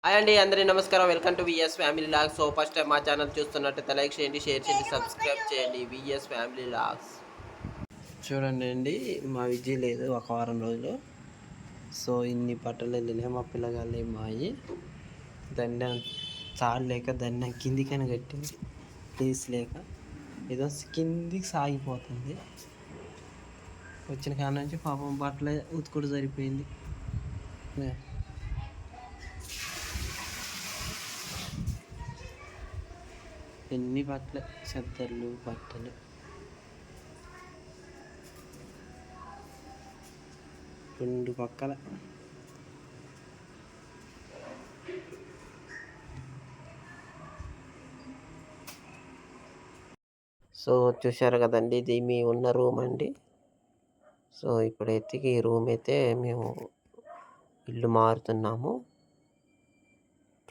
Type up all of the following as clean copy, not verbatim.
Hi అండి, అందరికీ నమస్కారం. Welcome to VS family vlogs. So first time మా ఛానల్ చూస్తున్నట్టయితే లైక్ చేయండి, షేర్ చేయండి, సబ్స్క్రైబ్ చేయండి. విఎస్ ఫ్యామిలీ లాగ్స్ చూడండి అండి. మా విజయ్ లేదు ఒక వారం రోజులు. సో ఇన్ని బట్టలు వెళ్ళినాయి మా పిల్లగాళ్ళు మాయి. దండం చాలలేక దండం కిందికైనా కట్టింది, ప్లేస్ లేక ఏదో కిందికి సాగిపోతుంది. వచ్చిన కాడ నుంచి పాపం బట్టలు ఉతుకుడు సరిపోయింది. ఎన్ని బట్టలు, చెద్దర్లు, బట్టలు రెండు పక్కల. సో చూశారు కదండి, ఇది మీ ఉన్న రూమ్ అండి. సో ఇప్పుడైతే ఈ రూమ్ అయితే మేము ఇల్లు మారుతున్నాము.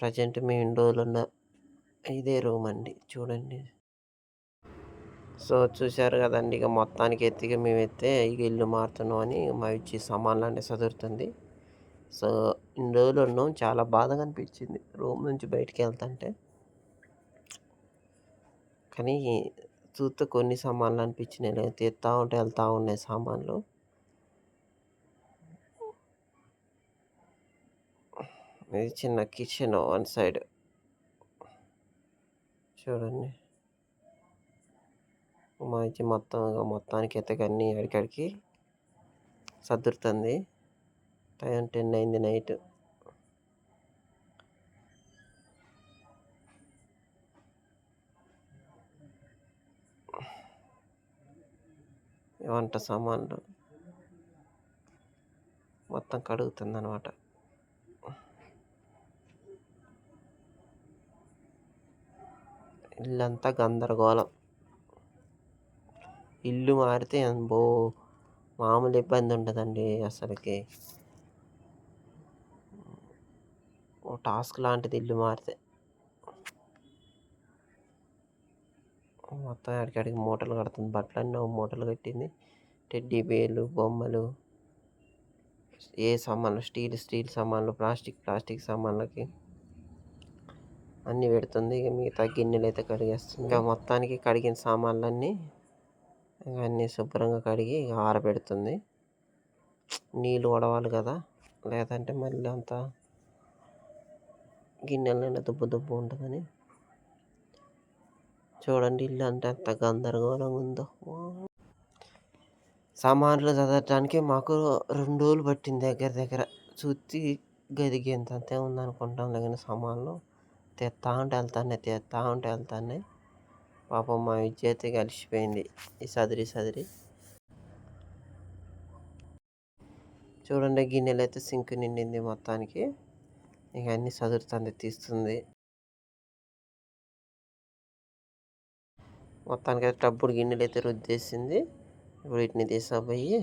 ప్రజెంట్ మేము ఇండోర్లో ఉన్న ఇదే రూమ్ అండి, చూడండి. సో చూశారు కదండి, ఇక మొత్తానికి ఎత్తిగా మేమైతే ఇక ఇల్లు మారుతున్నాం అని మా ఇచ్చి సామాన్లు అంటే చదువుతుంది. సో ఇన్ని రోజులు ఉన్నాం, చాలా బాధగా అనిపించింది రూమ్ నుంచి బయటికి వెళ్తుంటే. కానీ చూస్తే కొన్ని సామాన్లు అనిపించినాయి, తీస్తూ ఉంటే వెళ్తూ ఉన్నాయి సామాన్లు. ఇది చిన్న కిచెన్ వన్ సైడ్ చూడండి. మా ఇచ్చి మొత్తానికి అయితే అన్నీ అడికడికి సర్దుతుంది. టైం 10 అయింది నైట్. వంట సామాన్లు మొత్తం కడుగుతుంది అనమాట. ఇల్లంతా గందరగోళం. ఇల్లు మారితే మామూలు ఇబ్బంది ఉండదండి అసలుకి. ఓ టాస్క్ లాంటిది ఇల్లు మారితే. మొత్తం అడికడికి మూటలు కడుతుంది, బట్టలన్నీ మూటలు కట్టింది. టెడ్డీ బేర్లు, బొమ్మలు, ఏ సామాన్లు, స్టీల్ సామాన్లు, ప్లాస్టిక్ సామాన్లకి అన్నీ పెడుతుంది. ఇక మిగతా గిన్నెలు అయితే కడిగేస్తుంది. ఇంకా మొత్తానికి కడిగిన సామాన్లన్నీ అన్నీ శుభ్రంగా కడిగి ఆరబెడుతుంది. నీళ్ళు వడవాలి కదా, లేదంటే మళ్ళీ అంతా గిన్నెలైనా దుబ్బు ఉంటుందని. చూడండి ఇల్లు అంటే ఎంత గందరగోళంగా ఉందో. సామాన్లు చదవటానికి మాకు 2 రోజులు పట్టింది దగ్గర. చూసి గదికి ఎంతంతే ఉందనుకుంటాం, లేకపోతే సామాన్లు తెస్తా ఉంటే వెళ్తానే. పాపం మా విద్య అయితే కలిసిపోయింది ఈ సదిరి. చూడండి గిన్నెలు అయితే సింక్ నిండింది మొత్తానికి. ఇక అన్నీ సదురుతుంది, తీస్తుంది. మొత్తానికి అయితే టబ్బుడు గిన్నెలు అయితే రుద్దేసింది. ఇప్పుడు వీటిని తీసుకుపోయి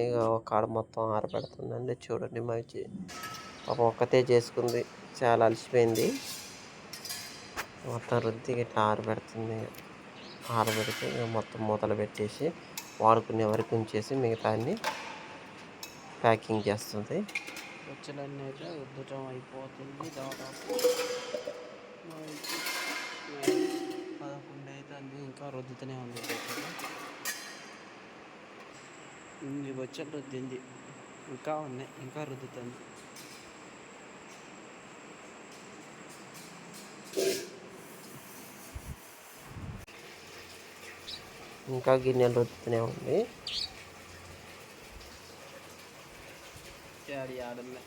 ఇక ఒక కాడ మొత్తం ఆరబెడుతుందండి. చూడండి మా పాపం ఒక్కతే చేసుకుంది, చాలా అలసిపోయింది. మొత్తం రుద్ది ఇట్లా ఆరబెడుతుంది. ఆరబెడితే ఇక మొత్తం మూతలు పెట్టేసి వాడుకునే వరకు ఉంచేసి మిగతా అన్ని ప్యాకింగ్ చేస్తుంది. వచ్చలన్నీ అయితే రుద్దటం అయిపోతుంది. దాదాపు 11 అవుతుంది, ఇంకా రుద్దుతూనే ఉంది. ఇన్ని బొచ్చలు రుద్దింది, ఇంకా ఉన్నాయి, ఇంకా రుద్దుతుంది. ఇంకా గిన్నెలు రుద్దుతూనే ఉంది. ఆడలే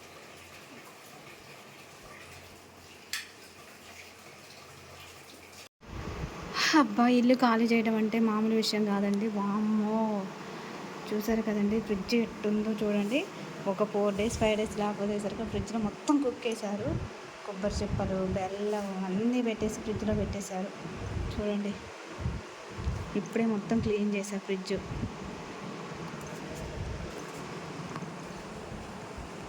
అబ్బా, ఇల్లు ఖాళీ చేయడం అంటే మామూలు విషయం కాదండి. వామ్మో, చూసారు కదండి ఫ్రిడ్జ్ ఎట్టుందో చూడండి. ఒక 4 days 5 days లేకపోతేసరికి ఫ్రిడ్జ్లో మొత్తం కుక్కేశారు. కొబ్బరి చిప్పలు, బెల్లం అన్నీ పెట్టేసి ఫ్రిడ్జ్లో పెట్టేశారు. చూడండి, ఇప్పుడే మొత్తం క్లీన్ చేశారు ఫ్రిడ్జ్.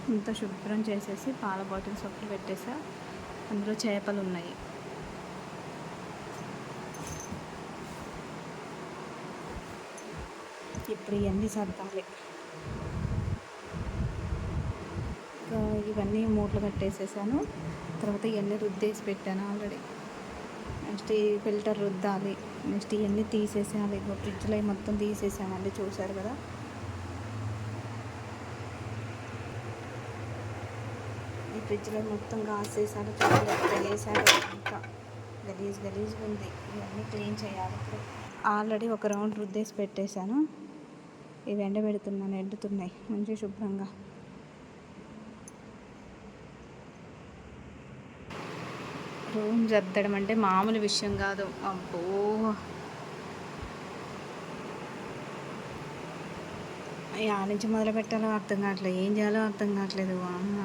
అంతా శుభ్రం చేసేసి పాల బాటిల్స్ ఒకటి పెట్టేసా. అందులో చేపలు ఉన్నాయి. ఇప్పుడు ఇవన్నీ సర్దాలి. ఇవన్నీ మూటలు కట్టేసేసాను. తర్వాత ఇవన్నీ రుద్దేసి పెట్టాను ఆల్రెడీ. నెక్స్ట్ ఈ ఫిల్టర్ రుద్దాలి. నెక్స్ట్ ఇవన్నీ తీసేసేయాలి. ఇగో ఫ్రిడ్జ్లో మొత్తం తీసేసామండి, చూసారు కదా. ఈ ఫ్రిడ్జ్లో మొత్తం గాసేసారు, వేసారు, ఇంకా గలీజ్గా ఉంది. ఇవన్నీ క్లీన్ చేయాలి ఇప్పుడు. ఆల్రెడీ ఒక రౌండ్ రుద్దేసి పెట్టేశాను. ఇవి ఎండబెడుతున్నాను, ఎండుతున్నాయి మంచిగా శుభ్రంగా. రూమ్ సర్దడం అంటే మామూలు విషయం కాదు. అబ్బో, ఆ నుంచి మొదలు పెట్టాలో అర్థం కావట్లేదు, ఏం చేయాలో అర్థం కావట్లేదు. అమ్మ,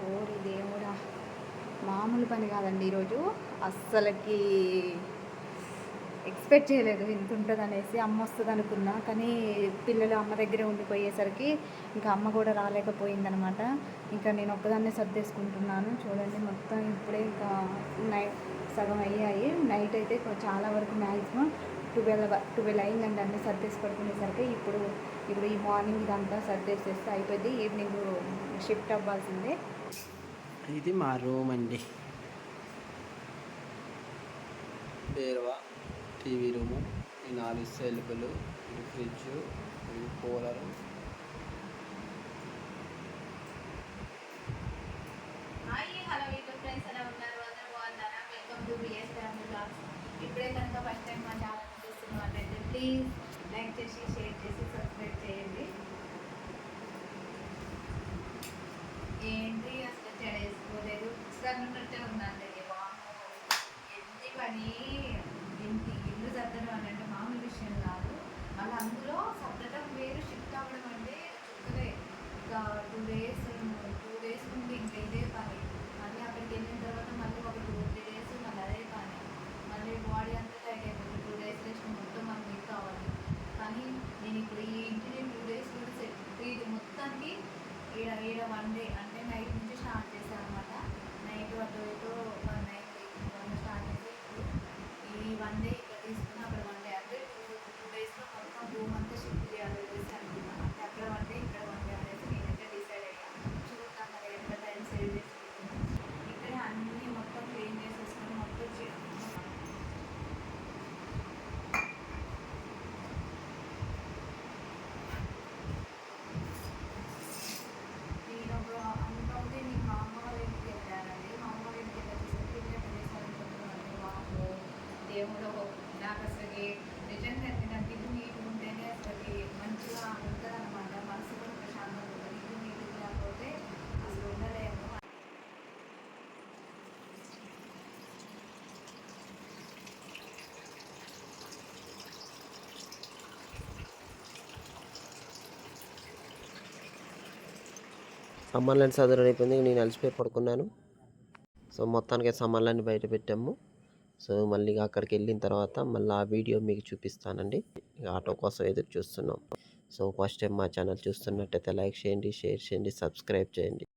ఓరి దేవుడా, మామూలు పని కాదండి ఈరోజు. అస్సలకి ఎక్స్పెక్ట్ చేయలేదు ఇంత ఉంటుంది అనేసి. అమ్మ వస్తుంది అనుకున్నా, కానీ పిల్లలు అమ్మ దగ్గరే ఉండిపోయేసరికి ఇంకా అమ్మ కూడా రాలేకపోయిందనమాట. ఇంకా నేను ఒక్కదాన్నే సర్దేసుకుంటున్నాను. చూడండి మొత్తం ఇప్పుడే ఇంకా సగం అయ్యాయి. నైట్ అయితే చాలా వరకు మ్యాక్సిమం 12 అయిందండి అన్నీ సర్దేసి పడుకునేసరికి. ఇప్పుడు ఈ మార్నింగ్ ఇదంతా సర్దేసేస్తే అయిపోయింది. ఈవినింగ్ షిఫ్ట్ అవ్వాల్సిందే. ఇది మా రూమ్ అండి. బేరువా, టీవీ రూము, ఈ 4 సెల్ఫులు, ఇది ఫ్రిడ్జ్, ఇది కూలరు. హలో యూట్యూబ్ ఫ్రెండ్స్, ఎలా ఉన్నారు? అందరూ బాగున్నారా? Welcome to BS family vlogs. ఇప్పుడే కనుక ఫస్ట్ టైం మా ఛానల్ చూస్తున్నట్లయితే ప్లీజ్ లైక్ చేసి, షేర్ చేసి, సబ్స్క్రైబ్ చేయండి. ఏంటి అసలు చెడేసుకోలేదు, ఉన్నట్టే ఉన్నాను. ఎన్ని పని, ఇల్లు సర్దడం అంటే మామూలు విషయం కాదు. మళ్ళీ అందులో సర్దడం వేరు, షిఫ్ట్ అవ్వడం అంటే చుక్కలే. ఇంకా 2 డేస్ నుండి ఇంకా ఇదే పని. మళ్ళీ అక్కడికి వెళ్ళిన తర్వాత మళ్ళీ ఒక 2-3 డేస్ మళ్ళీ అదే పని. మళ్ళీ బాడీ అంతా టైట్ అయిపోతుంది. 2 డేస్ రెస్ట్ మొత్తం మనకి వీక్ కావాలి. కానీ నేను ఇప్పుడు ఈ ఇంటిని 2 డేస్ కూడా సెట్, ఇది మొత్తానికి ఈడ 1 డే అంటే నైట్ నుంచి స్టార్ట్ చేశాను అనమాట. నైట్ అటు ఇటు 1 నైట్ స్టార్ట్ చేసి ఈ 1 డే ఇక్కడ తీసుకుని అక్కడ 1 డే, అంటే 2 డేస్లో మొత్తం రూమ్ అంతా షిఫ్ట్ చేయాలి అనేసి అనుకున్నాను. అంటే అక్కడ 1 డే ఇక్కడ 1 డే అనేసి నేనైతే డిసైడ్ అయ్యాను. చూద్దాం మరి ఎంత టైం సేవ్ చేసుకుంటున్నాను. ఇక్కడే అన్నీ మొత్తం క్లీన్ చేసేసుకుని మొత్తం నేను ఒక అనుకుంటే నేను మా అమ్మ వాళ్ళ ఇంటికి వెళ్ళానండి. మా అమ్మ వాళ్ళ ఇంటికి వెళ్ళేసరికి ఇల్లు ఎట్లా చేశారనుకుంటున్నాను. వాము దేవుడు, నాకు అసలు నిజంగా నాకు ఇల్లు నీట్గా ఉంటేనే అసలు మంచిగా ఉంటుంది అనమాట. మనసు కూడా ప్రశాంతంగా ఉంటుంది. ఇల్లు నీట్గా లేకపోతే అసలు ఉండలేము. సామాన్లన్నీ సదరడం అయిపోయింది. నేను అలసిపోయి పడుకున్నాను. సో మొత్తానికి సామాన్లన్నీ బయట పెట్టాము. సో మళ్ళీ అక్కడికి వెళ్ళిన తర్వాత మళ్ళీ ఆ వీడియో మీకు చూపిస్తానండి. ఆటో కోసం ఎదురు చూస్తున్నాం. సో ఫస్ట్ టైం మా ఛానల్ చూస్తున్నట్టయితే లైక్ చేయండి, షేర్ చేయండి, సబ్స్క్రైబ్ చేయండి.